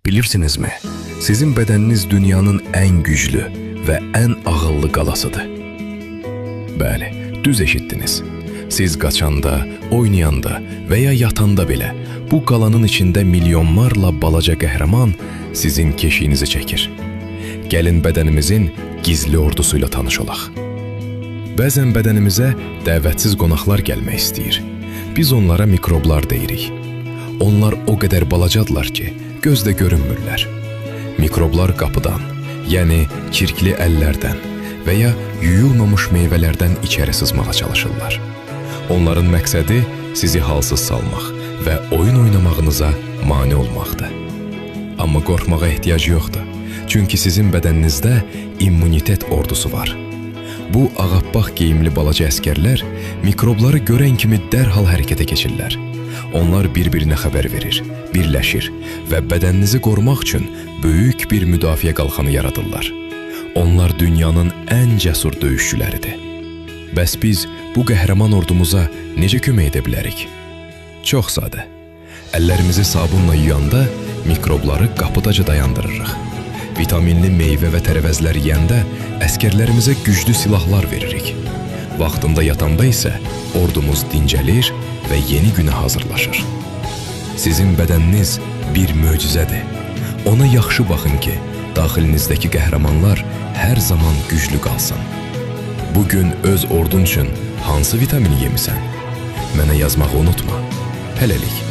Bilirsinizmi? Sizin bədəniniz dünyanın ən güclü və ən ağıllı qalasıdır. Bəli, düz eşitdiniz. Siz qaçanda, oynayanda və ya yatanda belə bu qalanın içində milyonlarla balaca qəhrəman sizin keşiyinizi çəkir. Gəlin bədənimizin gizli ordusuyla tanış olaq. Bəzən bədənimizə dəvətsiz qonaqlar gəlmək istəyir. Biz onlara mikroblar deyirik. Onlar o qədər balacadırlar ki, gözdə görünmürlər. Mikroblar qapıdan, yəni kirkli əllərdən və ya yuyulmamış meyvələrdən içəri sızmağa çalışırlar. Onların məqsədi sizi halsız salmaq və oyun oynamağınıza mane olmaqdır. Amma qorxmağa ehtiyac yoxdur, çünki sizin bədəninizdə immunitet ordusu var. Bu ağappaq geyimli balaca əskərlər mikrobları görən kimi dərhal hərəkətə keçirlər. Onlar bir-birinə xəbər verir, birləşir və bədəninizi qorumaq üçün böyük bir müdafiə qalxanı yaradırlar. Onlar dünyanın ən cəsur döyüşçüləridir. Bəs biz bu qəhrəman ordumuza necə kömək edə bilərik? Çox sadə. Əllərimizi sabunla yuyanda mikrobları qapıdaca dayandırırıq. Vitaminli meyvə və tərəvəzlər yeyəndə əskərlərimizə güclü silahlar veririk. Vaxtında yatanda isə ordumuz dincəlir və yeni günə hazırlaşır. Sizin bədəniniz bir möcüzədir. Ona yaxşı baxın ki, daxilinizdəki qəhrəmanlar hər zaman güclü qalsın. Bugün öz ordun üçün hansı vitamini yemisən? Mənə yazmağı unutma. Hələlik.